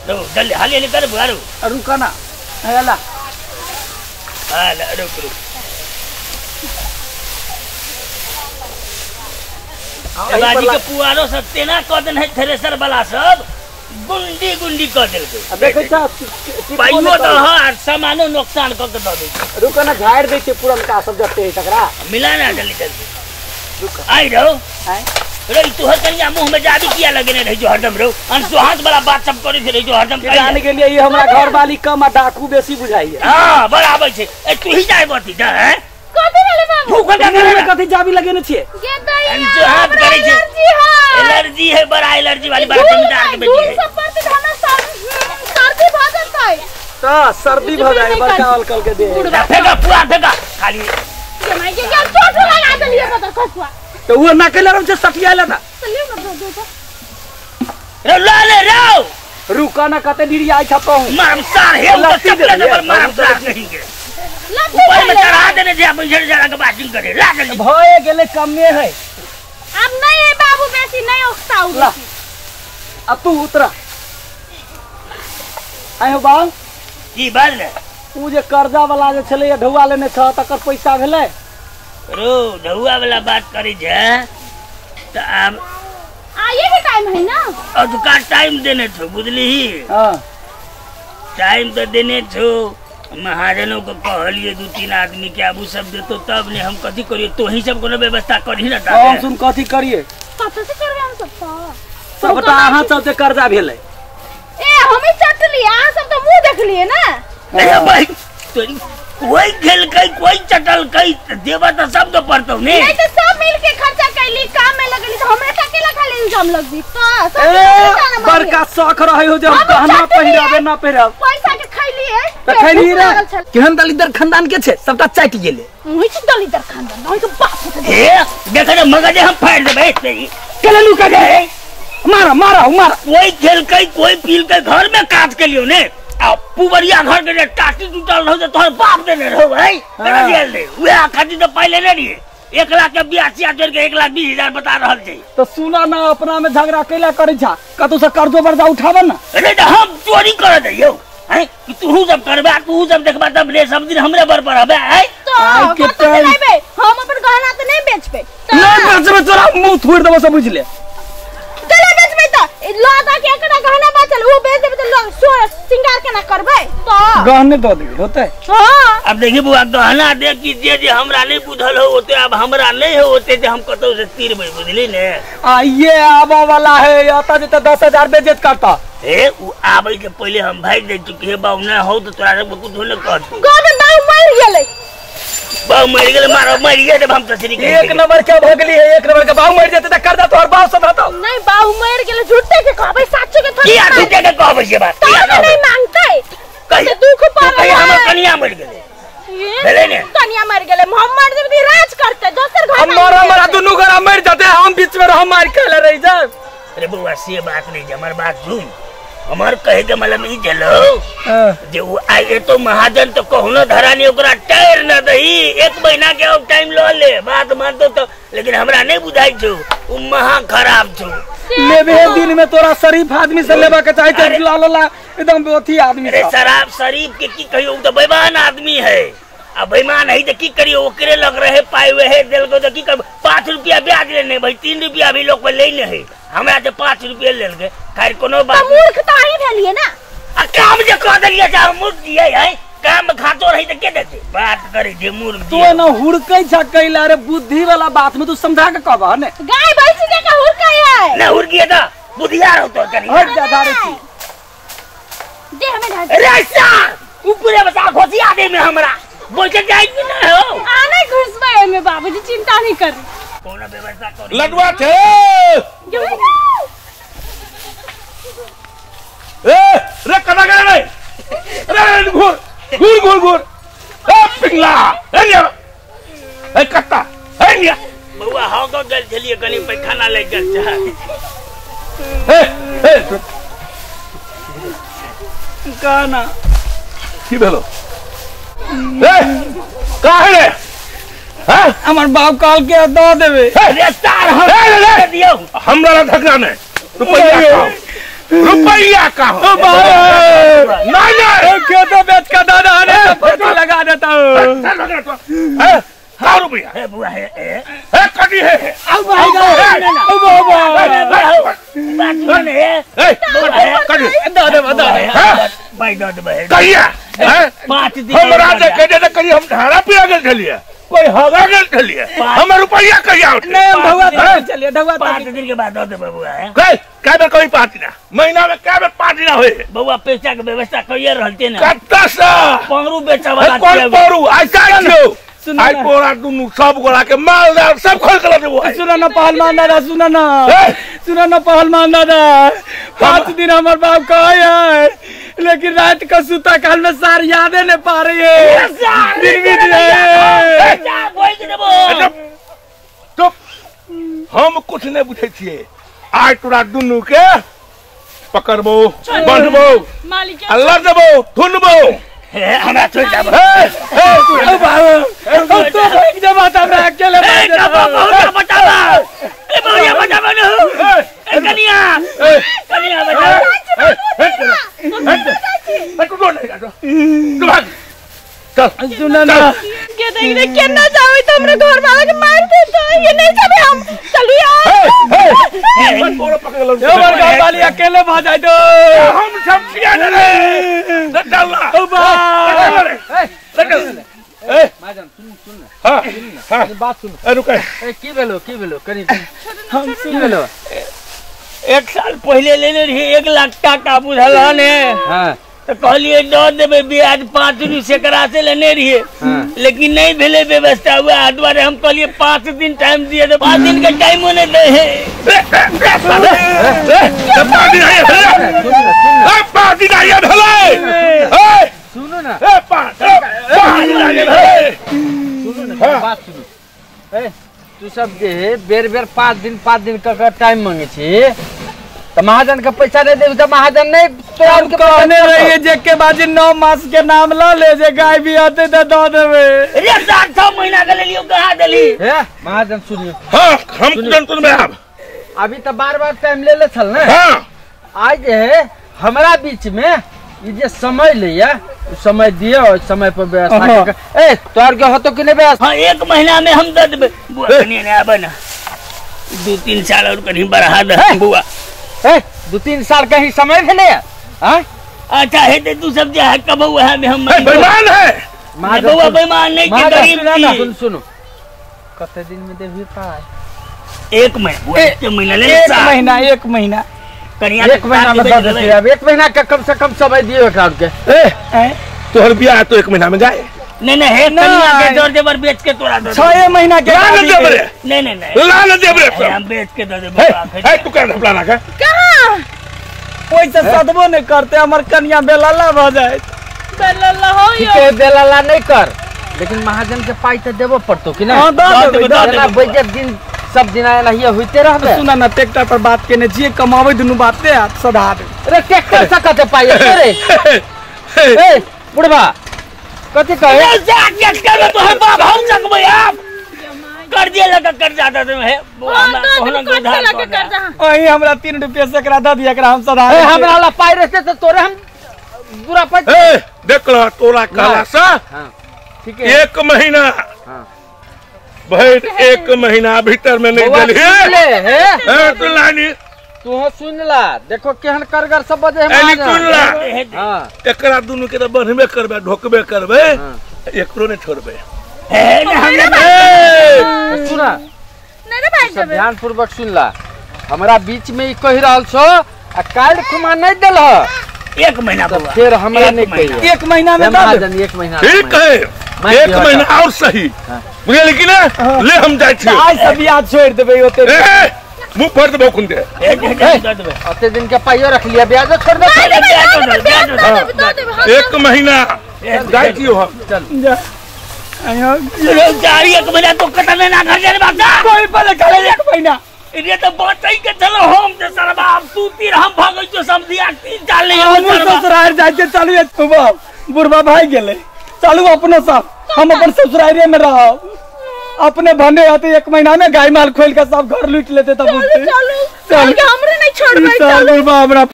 रो जल्दी हाली कर बुआरो रुका ना हेला हाल रुक बाजी के पुआरो सब तेना क देन है थ्रेसर वाला सब गुंडी गुंडी क देल के देखे छ पाइयो त ह सामानो नुकसान क के द दे रुका ना झाड़ दे छै पुरनका सब जते है तकरा मिला ना जल्दी जल्दी रुक आई रहो रे तू हर कनिया मुंह में जाबी किया लगेने रह जो हरदम रहो अनसुहात वाला बात सब करे रह जो हरदम जाने के लिए ये हमरा घर वाली कम आ डाकू बेसी बुझाई है हां बराबर छै ए तू ही जाय बती जा है कथि वाले बाबू भूख का कथि जाबी लगेने छिए ये दई अनसुहात करे छै एलर्जी है बड़ा एलर्जी वाली बात जमींदार के बेटी है सब पर तो हमें सर्दी भ जाय त सर्दी भ जाय बड़का अलकल के दे फेंका पुआ फेंका खाली ये मैं के चोट लगा देलिए पता खसुआ तो वो नकल रम से सटियाला था चलिए ना दो रे ला ले रो रुका ना कते डिरी आई छ कहूं मारम सार है तो चपले पर मारम सार नहीं के ऊपर में चढ़ा देने जे अपन झड़ झड़ा के बाजिंग करे ला जल्दी भए गेले कमे है अब नहीं है बाबू बेसी नहीं उठताऊ अब तू उतरा आयो बाल की बाल ने उ जे कर्जा वाला जे छले ढौआ लेने छ तकर पैसा भेले रो ढौआ वाला बात करी जे त अब आए के टाइम है ना और दुकान टाइम देने छो बुझली हां टाइम तो देने छो महाजनों को कहलिए 2-3 आदमी के अब सब देतो तब ने हम कथि करिए तो ही सब कोनो व्यवस्था करी ना हम सुन कथि करिए कत से करबे हम सबटा अहाँ चलते कर्जा भेले ए हमें चटली अहाँ सब तो मुंह देख लिए ना अरे भाई तोरी कोई खेल कई कोई चटल कई देवा तो सब तो पड़तो ने नहीं तो सब मिल के खर्चा कैली काम में लगली तो हमरा अकेला खाली इल्जाम लग दी तो बड़का शौक रहे हो जब गहना पहिराबे ना पहिराब पैसा के खैली है त खैली रे केहन दलिदर खानदान के छे सबटा चाट गेले ओहि छ दलिदर खानदान ओहि के बाप ए देख रे मगज हम फाड़ देबे तेरी केले लुका गए मारा मारा मारा कोई खेल कई कोई पील के घर में काट के लियो ने अब पुबरिया घर के टाटी टूटल रहो तोहर बाप देने रहो भाई केना जेल दे वे खाती तो पहले ले लिए 1 लाख के 82 जोड़ के 1,20,000 बता रहल छै तो सुना ना अपना में झगड़ा कैला करे छा कतौ से कर्जो बर्जा उठाबे ना अरे हम चोरी कर दियो हैं कि तू सब करबा तू सब देखबा तब ले सब दिन हमरे बर पर हबे है तो कत लेबे हम अपन गहना तो नहीं बेचबे नहीं बेचबे तोरा मुंह थोड़ देबो सब बुझ ले चले बेचबे त लादा के एकटा गहना बचल वो बेच देबे तो सिंगार के ना करबे तो गहने दो दे होते हां अब देखिए बुआ गहना दे कि जे हमरा नहीं बुझल हो होते अब हमरा नहीं हो होते जे हम कतौ से तीरबे बुझली ने ये आबा वाला है आता जे तो 10,000 बेइज्जत करता ए उ आबै के पहले हम भाग दे चुके हे बाऊ ना हो तो तोरा सब कुछ होले कहत गहना दाऊ मर गेलै बाऊ मर गेलै मारो मर गेलै हम तो सरी एक नंबर के भगली है एक नंबर के बाऊ मर जेते त कर दा तोहर बाऊ सब हतो नहीं बाऊ मर गेलै झूठे के कहबै सच्चे के थोड़ी किया झूठे के कहबै से बात नहीं मांगते कहि दुख पावे हमर कनिया मर गेलै भेले ने कनिया मर गेलै मोहम्मद जब राज करते दोसर घर हमारा हमारा दोनों घर मर जाते हम बीच में हम मार के ले रही जा अरे बुआ से बात नहीं हमर बात सुन हमार कहे के मतलब ई चलो जे वो आए तो महाजन तो कहनो धरानी ओकरा टायर न दही 1 महीना के और टाइम ल ले बात मानतो तो लेकिन हमरा नहीं बुझाई छो उ महा खराब छो लेबे दिन में तोरा शरीफ आदमी से लेबा के चाहे त लाला एकदम बेथी आदमी अरे शराब शरीफ के की कहियो तो बेईमान आदमी है अब बेईमान है तो की करियो ओकरे लग रहे पाए हुए है दिल को तो की कर 5 रुपया ब्याज लेने भाई 3 रुपया भी लोग पे लेने है हमरा से 5 रुपया ले के खैर कोनो बात मूर्खता ही भेलिए ना आ काम जे कह देलिए जा मूर्ख दिए है काम खातो रही तो के देते बात करे जे मूर्ख तू न हुड़कै छ कैला रे बुद्धि वाला बात में तू समझा के कहबा ने गाय भैंस के का हुड़कै है ना हुड़किए तो बुधियार हो तो करी हट जा धारे छी दे हमें ढाल अरे सर ऊपरे बता घोसिया दे में हमरा बोल के जाई कि ना हो आने घुसबे में बाबूजी चिंता नहीं कर कोनो व्यवस्था कर लडवा थे ए रे कना करे रे रे घूर ए पिंगला ए कत्ता ए बउआ हां को गल चलिए कनी पैखाना ले गल जा ए काना की भेलो ए काहे रे हां हमर बाप काल के द देबे रे सार हम दे दियो हमरा धकरा ने रुपया रुपया का नहीं खेतों बेच का दादा पैसा लगा देता हूँ। रुपया है बुआ है कटी है हमरा कही हम धारा पिया गए चलिए कोई हवा गए चलिए हमें रुपया कहिया चलिए ढुआ 5 दिन के बाद दो दे बबुआ है क्या बेर कोई पार्टी ना महीना में क्या बेर पार्टी ना हुए बबुआ पैसा के व्यवस्था करिए रहते ना कत्ता सा पंगरू बेचा वाला कौन परू ऐसा क्यों आई पोरा दुनु सब गोला के मालदार सब खोल के देबो सुनो ना पहलवान दादा सुनो ना पहलवान दादा 5 दिन हमार बाप कहा है लेकिन रात का सुता काल में सार यादे नहीं पा रही है चुप हम कुछ नहीं बुझे छिए आज तोरा दुनु के पकड़बो बांधबो अल्लाह देबो थुनबो हमरा छोड़ जाबो तो एक जमात हमरा अकेले बहुत बतावा ए बढ़िया बतावा न कनिया बता सुना ना के देख केना जावे तो हमरे घर वाला के मार देता ये नहीं जाबे हम चलू यार ए बड़का वाली अकेले भाग जाए तो हम सब छिया रे लड्डा ओ बा माजन सुन हां बात सुन रुक की भेलो करीब हम की भेलो 1 साल पहले लेने रही 1 लाख टका बुझल ने हां तो कहलिए दो देवे ब्याज 5 दिन से करा से लेने रहिए लेकिन नहीं भेले व्यवस्था हुआ द्वारे हम कहलिए 5 दिन टाइम दिए तो 5 दिन का टाइम होने दे है सुनो ना बात सुनो तू सब जे बेर 5 दिन का टाइम मांगे छी तो महाजन का पैसा दे दे तो महाजन नहीं तो कहने रहिए जे के बाजी 9 मास के नाम ला ले जे गाय भी आते तो दो देवे अरे 6 महीना के लिए कहा दली है महाजन सुनियो हां हम तुम में अभी तो बार टाइम ले छल ना हां आज है हमरा बीच में ये जे समय लिया समय दियो समय पर व्यवस्था ए तोर के होतो कि नहीं व्यवस्था हां 1 महीना में हम दे देबे बुआ कनी ने आबे ना 2-3 साल और कहीं बढ़ा दे बुआ 2-3 साल कहीं समय भेले हां अच्छा है ते तू सब जे है कब हुआ है हम बेईमान है बुआ बेईमान नहीं के गरीब ना सुनो कते दिन में देबी पाए 1 महीना ले 1 महीना कनिया 1 महीना में दे दे अब 1 महीना का कम से कम समय दियो एकरा के तोहर बियाह तो 1 महीना में जाए नहीं है कनिया के जोर जबर बेच के तोड़ा दो 6 महीना के लान देबरे नहीं लान देबरे हम बेच के दे देबो है तू कर प्लान का कहां कोई से सदबो नहीं करते हमर कन्या बेलाला भ जाए बेलाला हो ठीक है बेलाला नहीं कर लेकिन महाजन के पाई तो देबो पड़तो कि ना हां दो बजट दिन सब दिन आना ही होते रहबे सुना ना ट्रैक्टर पर बात केने जे कमावे दुनु बात पे सदा दे अरे ट्रैक्टर से कते पाई रे ए बुढ़वा कते कहे ट्रैक्टर तो हम बाप हम सकबे आप कर्जे लगा कर्जा दे है कोहना कर्जा लगा कर्जा ओही हमरा 3 रुपया से करा द दिया एकरा हम सदा हमरा ला पाई रहते तो तोरे हम बुरा पड़ देख लो तोरा काला सा हां ठीक है 1 महीना हां भाई 1 महीना भीतर में नहीं दली है तू लानी तू सुन ला देखो केहन करगर सब बजे एनी सुन ला हां एकरा दुनु के तो बनबे करबे ढोकबे करबे एकरो ने छोड़बे सुना नहीं रे भाई सब ध्यान पूर्वक सुन ला हमरा बीच में कह रहल छो आ काल खुमा नहीं देल 1 महीना तो फिर हमरा नहीं कहिए 1 महीना में महाजन 1 महीना ठीक है 1 महीना और सही बुझे लेकिन ले हम जाय छी आज सब याद छोड़ देबे ओते मुंह पर देबो खुन दे अते दिन के पाइयो रख लिया ब्याज छोड़ दे 1 महीना जाय छी हम चल आयो 1 महीना तो कटने ना घर जाने बात कोई पले करे 1 महीना ये तो बात सही के चलो हम तो सरबा अब तू तीर हम भागै तो सब दिया 3-4 ले हम ससुराल जाय के चलू बुढ़वा भाई गेले चलू अपने सब हम अपन ससुराल में रहो अपने भने आते 1 महीना में गाय माल खोल के सब घर लूट लेते तब चलो हमरे नहीं छोड़बे चल हमरा